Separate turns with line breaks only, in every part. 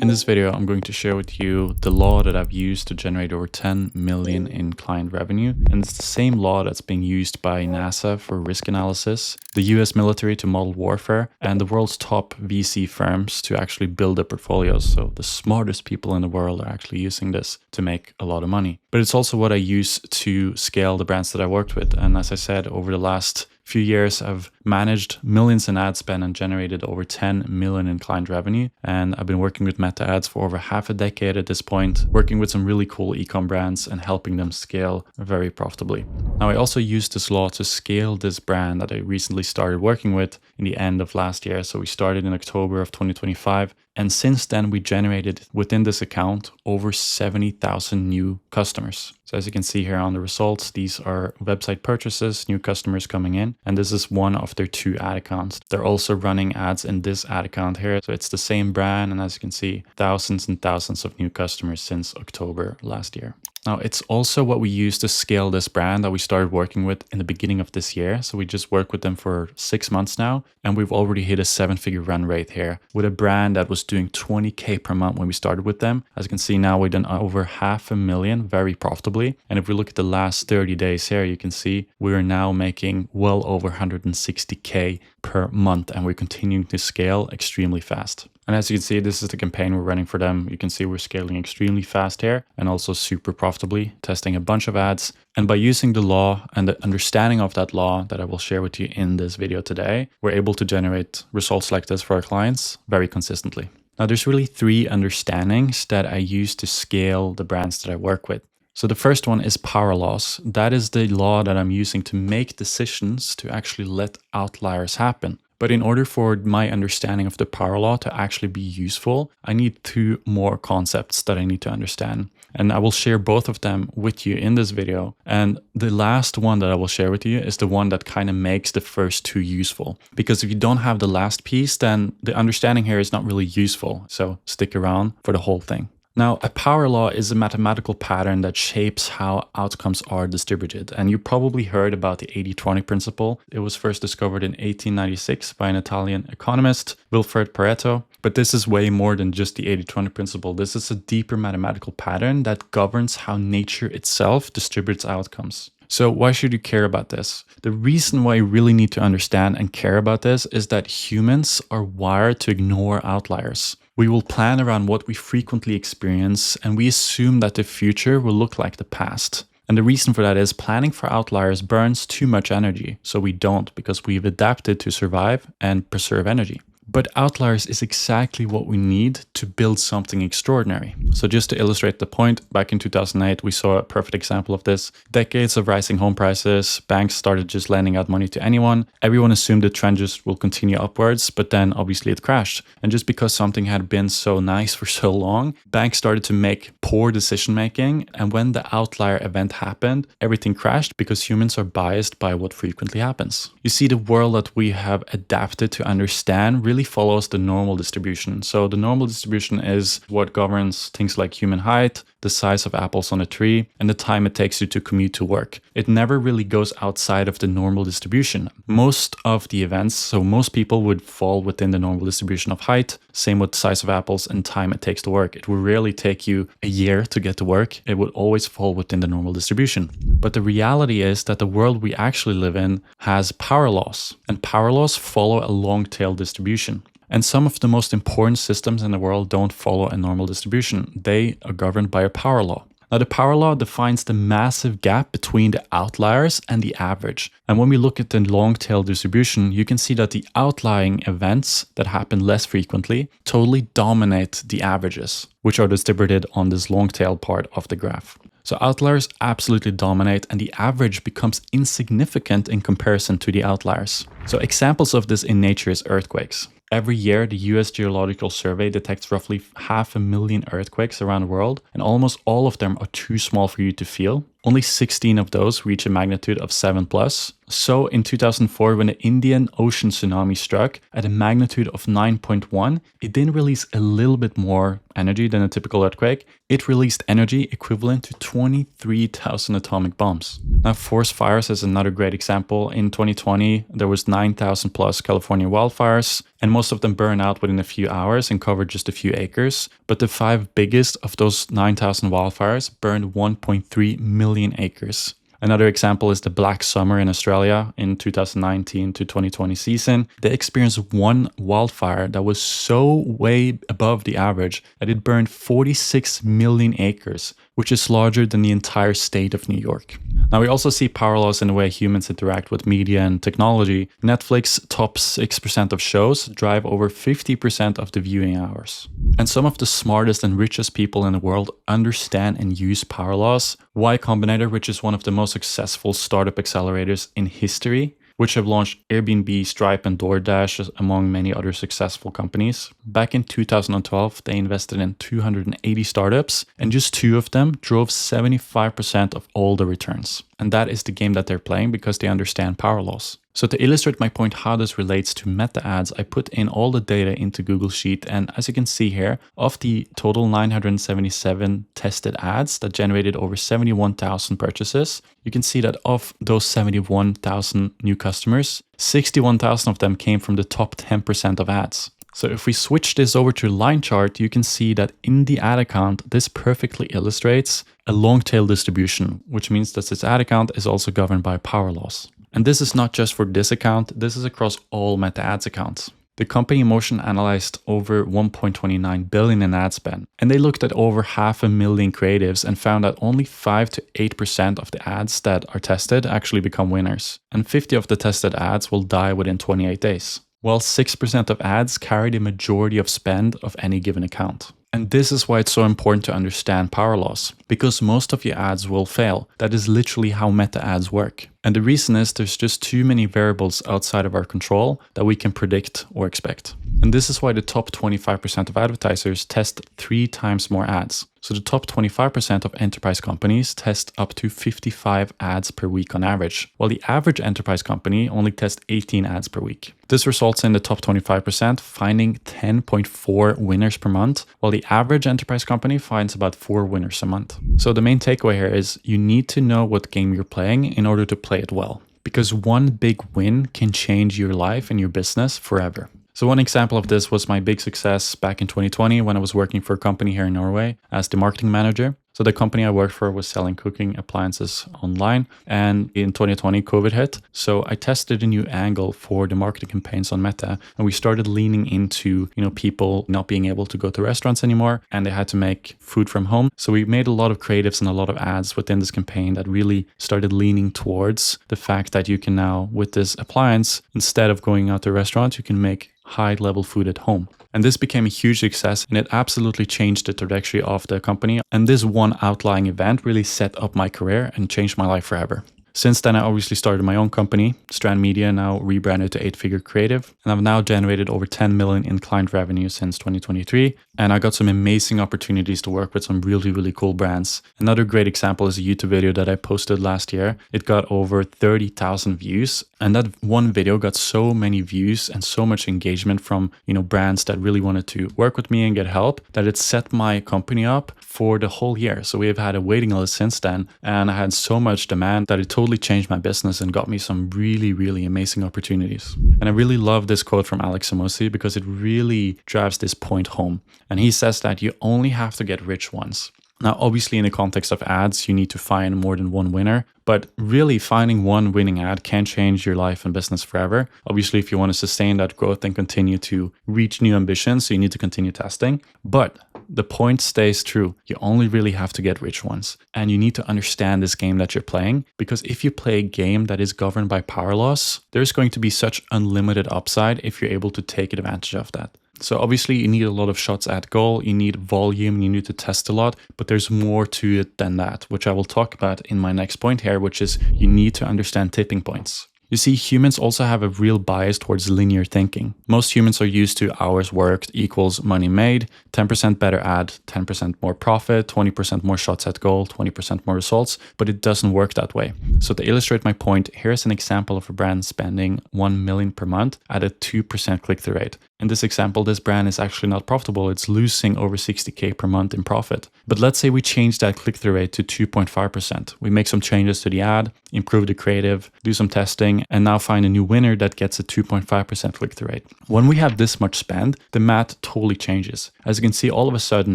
In this video, I'm going to share with you the law that I've used to generate over 10 million in client revenue. And it's the same law that's being used by NASA for risk analysis, the US military to model warfare, and the world's top VC firms to actually build their portfolios. So the smartest people in the world are actually using this to make a lot of money. But it's also what I use to scale the brands that I worked with. And as I said, over the last few years, I've managed millions in ad spend and generated over 10 million in client revenue. And I've been working with Meta ads for over half a decade at this point, working with some really cool eCom brands and helping them scale very profitably. Now, I also used this law to scale this brand that I recently started working with in the end of last year. So we started in October of 2025. And since then, we generated within this account over 70,000 new customers. So as you can see here on the results, these are website purchases, new customers coming in. And this is one of their 2 ad accounts. They're also running ads in this ad account here. So it's the same brand. And as you can see, thousands and thousands of new customers since October last year. Now, it's also what we use to scale this brand that we started working with in the beginning of this year. So we just worked with them for 6 months now, and we've already hit a 7-figure run rate here with a brand that was doing 20K per month when we started with them. As you can see now, we've done over 500,000 very profitably. And if we look at the last 30 days here, you can see we are now making well over 160K per month, and we're continuing to scale extremely fast. And as you can see, this is the campaign we're running for them. You can see we're scaling extremely fast here and also super profitably, testing a bunch of ads. And by using the law and the understanding of that law that I will share with you in this video today, we're able to generate results like this for our clients very consistently. Now, there's really 3 understandings that I use to scale the brands that I work with. So the first one is power laws. That is the law that I'm using to make decisions to actually let outliers happen. But in order for my understanding of the power law to actually be useful, I need 2 more concepts that I need to understand. And I will share both of them with you in this video. And the last one that I will share with you is the one that kind of makes the first 2 useful. Because if you don't have the last piece, then the understanding here is not really useful. So stick around for the whole thing. Now, a power law is a mathematical pattern that shapes how outcomes are distributed. And you probably heard about the 80-20 principle. It was first discovered in 1896 by an Italian economist, Wilfred Pareto. But this is way more than just the 80-20 principle. This is a deeper mathematical pattern that governs how nature itself distributes outcomes. So why should you care about this? The reason why you really need to understand and care about this is that humans are wired to ignore outliers. We will plan around what we frequently experience, and we assume that the future will look like the past. And the reason for that is planning for outliers burns too much energy, so we don't, because we've adapted to survive and preserve energy. But outliers is exactly what we need to build something extraordinary. So just to illustrate the point, back in 2008, we saw a perfect example of this. Decades of rising home prices, banks started just lending out money to anyone. Everyone assumed the trend just will continue upwards, but then obviously it crashed. And just because something had been so nice for so long, banks started to make poor decision making. And when the outlier event happened, everything crashed because humans are biased by what frequently happens. You see, the world that we have adapted to understand really follows the normal distribution. So the normal distribution is what governs things like human height, the size of apples on a tree, and the time it takes you to commute to work. It never really goes outside of the normal distribution. Most of the events, so most people would fall within the normal distribution of height, same with size of apples and time it takes to work. It will rarely take you a year to get to work. It would always fall within the normal distribution. But the reality is that the world we actually live in has power laws, and power laws follow a long-tail distribution. And some of the most important systems in the world don't follow a normal distribution. They are governed by a power law. Now, the power law defines the massive gap between the outliers and the average. And when we look at the long-tail distribution, you can see that the outlying events that happen less frequently totally dominate the averages, which are distributed on this long-tail part of the graph. So outliers absolutely dominate, and the average becomes insignificant in comparison to the outliers. So examples of this in nature is earthquakes. Every year, the US Geological Survey detects roughly 500,000 earthquakes around the world, and almost all of them are too small for you to feel. only 16 of those reach a magnitude of 7 plus. So in 2004, when the Indian Ocean tsunami struck at a magnitude of 9.1, it didn't release a little bit more energy than a typical earthquake. It released energy equivalent to 23,000 atomic bombs. Now, forest fires is another great example. In 2020, there was 9,000 plus California wildfires, and most of them burned out within a few hours and covered just a few acres. But the 5 biggest of those 9,000 wildfires burned 1.3 million acres. Another example is the Black Summer in Australia in 2019 to 2020 season. They experienced one wildfire that was so way above the average that it burned 46 million acres, which is larger than the entire state of New York. Now, we also see power loss in the way humans interact with media and technology. Netflix top 6% of shows drive over 50% of the viewing hours. And some of the smartest and richest people in the world understand and use power loss. Y Combinator, which is one of the most successful startup accelerators in history, which have launched Airbnb, Stripe, and DoorDash, among many other successful companies. Back in 2012, they invested in 280 startups, and just 2 of them drove 75% of all the returns. And that is the game that they're playing because they understand power loss. So to illustrate my point how this relates to meta ads, I put in all the data into Google Sheet. And as you can see here, of the total 977 tested ads that generated over 71,000 purchases, you can see that of those 71,000 new customers, 61,000 of them came from the top 10% of ads. So if we switch this over to a line chart, you can see that in the ad account, this perfectly illustrates a long tail distribution, which means that this ad account is also governed by power loss. And this is not just for this account, this is across all Meta Ads accounts. The company Motion analyzed over 1.29 billion in ad spend, and they looked at over 500,000 creatives and found that only 5 to 8% of the ads that are tested actually become winners, and 50 of the tested ads will die within 28 days, while 6% of ads carry the majority of spend of any given account. And this is why it's so important to understand power loss, because most of your ads will fail. That is literally how meta ads work. And the reason is there's just too many variables outside of our control that we can predict or expect. And this is why the top 25% of advertisers test 3 times more ads. So the top 25% of enterprise companies test up to 55 ads per week on average, while the average enterprise company only tests 18 ads per week. This results in the top 25% finding 10.4 winners per month, while the average enterprise company finds about 4 winners a month. So the main takeaway here is you need to know what game you're playing in order to play it well, because one big win can change your life and your business forever. So one example of this was my big success back in 2020 when I was working for a company here in Norway as the marketing manager. So the company I worked for was selling cooking appliances online, and in 2020 COVID hit. So I tested a new angle for the marketing campaigns on Meta, and we started leaning into, people not being able to go to restaurants anymore and they had to make food from home. So we made a lot of creatives and a lot of ads within this campaign that really started leaning towards the fact that you can now, with this appliance, instead of going out to a restaurant, you can make high-level food at home. And this became a huge success, and it absolutely changed the trajectory of the company. And this one outlying event really set up my career and changed my life forever. Since then, I obviously started my own company, Strand Media, now rebranded to 8-Figure Creative. And I've now generated over 10 million in client revenue since 2023. And I got some amazing opportunities to work with some really, really cool brands. Another great example is a YouTube video that I posted last year. It got over 30,000 views. And that one video got so many views and so much engagement from, brands that really wanted to work with me and get help that it set my company up for the whole year. So we have had a waiting list since then. And I had so much demand that it totally changed my business and got me some really, really amazing opportunities. And I really love this quote from Alex Samosi because it really drives this point home. And he says that you only have to get rich once. Now, obviously, in the context of ads, you need to find more than one winner, but really finding one winning ad can change your life and business forever. Obviously, if you want to sustain that growth and continue to reach new ambitions, so you need to continue testing. But the point stays true. You only really have to get rich once. And you need to understand this game that you're playing, because if you play a game that is governed by power loss, there's going to be such unlimited upside if you're able to take advantage of that. So obviously you need a lot of shots at goal, you need volume, you need to test a lot, but there's more to it than that, which I will talk about in my next point here, which is you need to understand tipping points. You see, humans also have a real bias towards linear thinking. Most humans are used to hours worked equals money made, 10% better ad, 10% more profit, 20% more shots at goal, 20% more results, but it doesn't work that way. So to illustrate my point, here's an example of a brand spending 1 million per month at a 2% click-through rate. In this example, this brand is actually not profitable. It's losing over 60K per month in profit. But let's say we change that click-through rate to 2.5%. We make some changes to the ad, improve the creative, do some testing, and now find a new winner that gets a 2.5% click-through rate. When we have this much spend, the math totally changes. As you can see, all of a sudden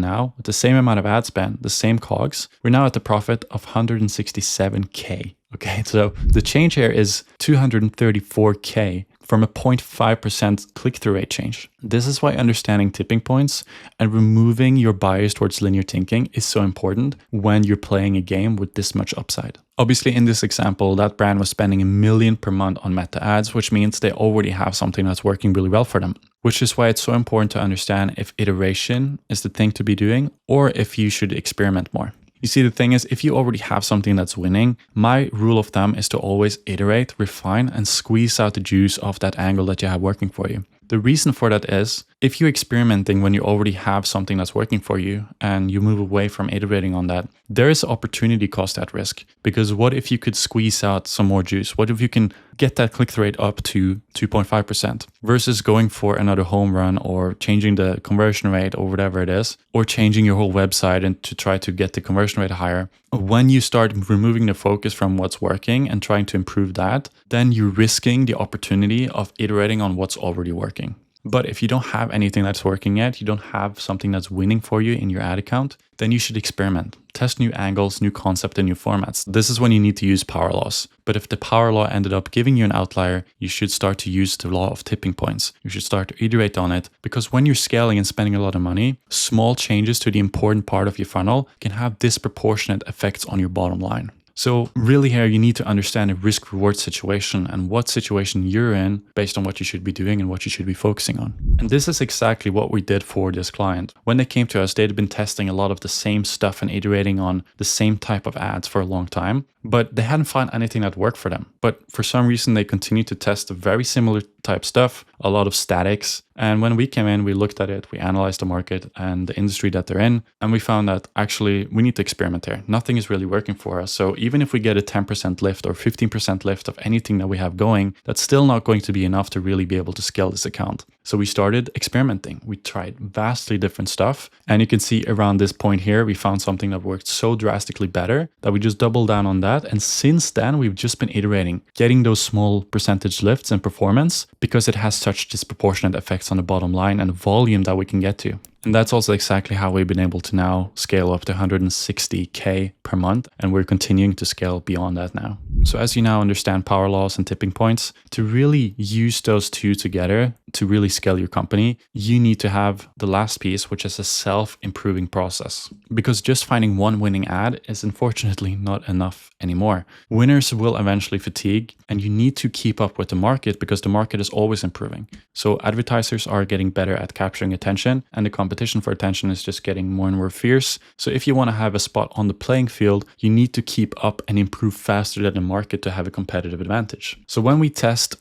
now, with the same amount of ad spend, the same COGS, we're now at the profit of 167K. Okay, so the change here is 234K from a 0.5% click-through rate change. This is why understanding tipping points and removing your bias towards linear thinking is so important when you're playing a game with this much upside. Obviously, in this example, that brand was spending 1 million per month on meta ads, which means they already have something that's working really well for them. Which is why it's so important to understand if iteration is the thing to be doing or if you should experiment more. You see, the thing is, if you already have something that's winning, my rule of thumb is to always iterate, refine, and squeeze out the juice of that angle that you have working for you. The reason for that is, if you're experimenting when you already have something that's working for you and you move away from iterating on that, there is opportunity cost at risk. Because what if you could squeeze out some more juice? What if you can get that click-through rate up to 2.5% versus going for another home run or changing the conversion rate or whatever it is, or changing your whole website and to try to get the conversion rate higher? When you start removing the focus from what's working and trying to improve that, then you're risking the opportunity of iterating on what's already working. But if you don't have anything that's working yet, you don't have something that's winning for you in your ad account, then you should experiment. Test new angles, new concept, and new formats. This is when you need to use power laws. But if the power law ended up giving you an outlier, you should start to use the law of tipping points. You should start to iterate on it, because when you're scaling and spending a lot of money, small changes to the important part of your funnel can have disproportionate effects on your bottom line. So really here, you need to understand a risk-reward situation and what situation you're in based on what you should be doing and what you should be focusing on. And this is exactly what we did for this client. When they came to us, they'd been testing a lot of the same stuff and iterating on the same type of ads for a long time, but they hadn't found anything that worked for them. But for some reason, they continued to test very similar type stuff, a lot of statics. And when we came in, we looked at it, we analyzed the market and the industry that they're in, and we found that actually we need to experiment here. Nothing is really working for us. So even if we get a 10% lift or 15% lift of anything that we have going, that's still not going to be enough to really be able to scale this account. So we started experimenting. We tried vastly different stuff. And you can see around this point here, we found something that worked so drastically better that we just doubled down on that. And since then, we've just been iterating, getting those small percentage lifts in performance because it has such disproportionate effects on the bottom line and volume that we can get to. And that's also exactly how we've been able to now scale up to 160K per month. And we're continuing to scale beyond that now. So as you now understand power laws and tipping points, to really use those two together to really scale your company, you need to have the last piece, which is a self-improving process. Because just finding one winning ad is unfortunately not enough anymore. Winners will eventually fatigue, and you need to keep up with the market because the market is always improving. So advertisers are getting better at capturing attention, and the competition for attention is just getting more and more fierce. So if you want to have a spot on the playing field, you need to keep up and improve faster than the market to have a competitive advantage. So when we test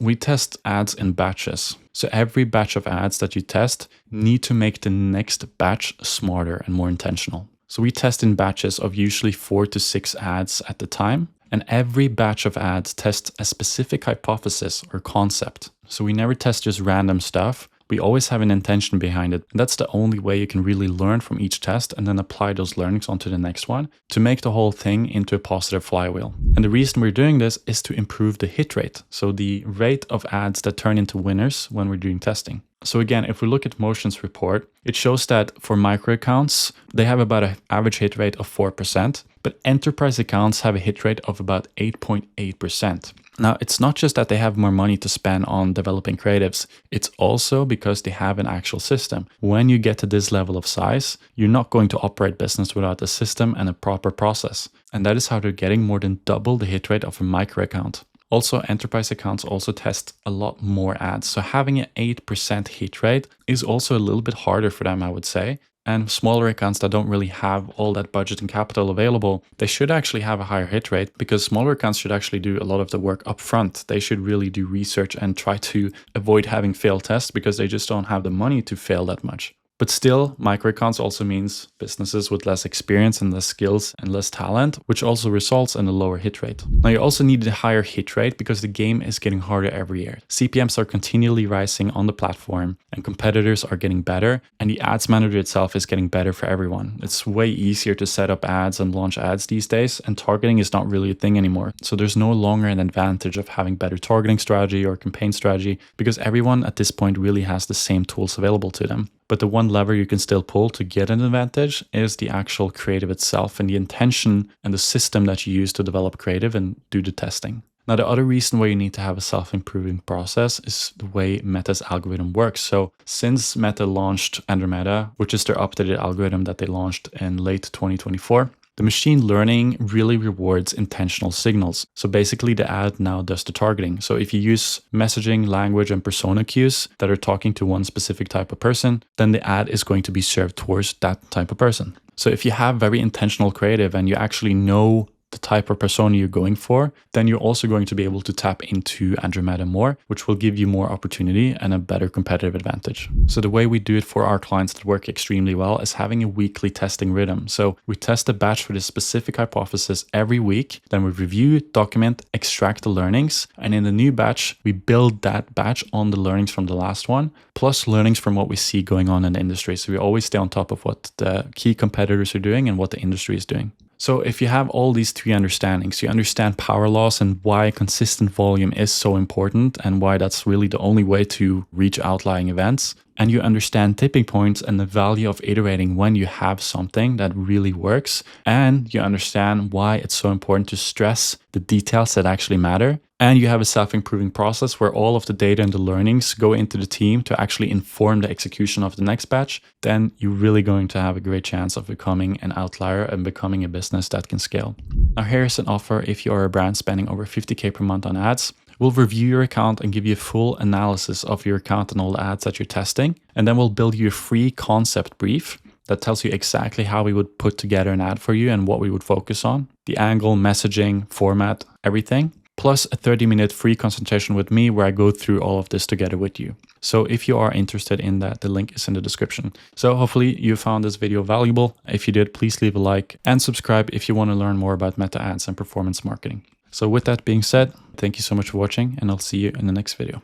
ads in batches. So every batch of ads that you test need to make the next batch smarter and more intentional. So we test in batches of usually 4 to 6 ads at the time. And every batch of ads tests a specific hypothesis or concept. So we never test just random stuff. We always have an intention behind it. And that's the only way you can really learn from each test and then apply those learnings onto the next one to make the whole thing into a positive flywheel. And the reason we're doing this is to improve the hit rate. So the rate of ads that turn into winners when we're doing testing. So again, if we look at Motion's report, it shows that for micro accounts, they have about an average hit rate of 4%, but enterprise accounts have a hit rate of about 8.8%. Now, it's not just that they have more money to spend on developing creatives. It's also because they have an actual system. When you get to this level of size, you're not going to operate business without a system and a proper process. And that is how they're getting more than double the hit rate of a micro account. Also, enterprise accounts also test a lot more ads. So having an 8% hit rate is also a little bit harder for them, I would say. And smaller accounts that don't really have all that budget and capital available, they should actually have a higher hit rate because smaller accounts should actually do a lot of the work up front. They should really do research and try to avoid having failed tests because they just don't have the money to fail that much. But still, micro accounts also means businesses with less experience and less skills and less talent, which also results in a lower hit rate. Now, you also need a higher hit rate because the game is getting harder every year. CPMs are continually rising on the platform and competitors are getting better, and the ads manager itself is getting better for everyone. It's way easier to set up ads and launch ads these days, and targeting is not really a thing anymore. So there's no longer an advantage of having better targeting strategy or campaign strategy because everyone at this point really has the same tools available to them. But the one lever you can still pull to get an advantage is the actual creative itself and the intention and the system that you use to develop creative and do the testing. Now, the other reason why you need to have a self-improving process is the way Meta's algorithm works. So since Meta launched Andromeda, which is their updated algorithm that they launched in late 2024, the machine learning really rewards intentional signals. So basically the ad now does the targeting. So if you use messaging, language, and persona cues that are talking to one specific type of person, then the ad is going to be served towards that type of person. So if you have very intentional creative and you actually know the type of persona you're going for, then you're also going to be able to tap into Andromeda more, which will give you more opportunity and a better competitive advantage. So the way we do it for our clients that work extremely well is having a weekly testing rhythm. So we test a batch for this specific hypothesis every week, then we review, document, extract the learnings, and in the new batch, we build that batch on the learnings from the last one, plus learnings from what we see going on in the industry. So we always stay on top of what the key competitors are doing and what the industry is doing. So if you have all these three understandings, you understand power laws and why consistent volume is so important and why that's really the only way to reach outlying events, and you understand tipping points and the value of iterating when you have something that really works, and you understand why it's so important to stress the details that actually matter, and you have a self-improving process where all of the data and the learnings go into the team to actually inform the execution of the next batch, then you're really going to have a great chance of becoming an outlier and becoming a business that can scale. Now here's an offer if you are a brand spending over 50K per month on ads. We'll review your account and give you a full analysis of your account and all the ads that you're testing. And then we'll build you a free concept brief that tells you exactly how we would put together an ad for you and what we would focus on, the angle, messaging, format, everything, plus a 30-minute free consultation with me where I go through all of this together with you. So if you are interested in that, the link is in the description. So hopefully you found this video valuable. If you did, please leave a like and subscribe if you want to learn more about meta ads and performance marketing. So with that being said, thank you so much for watching, and I'll see you in the next video.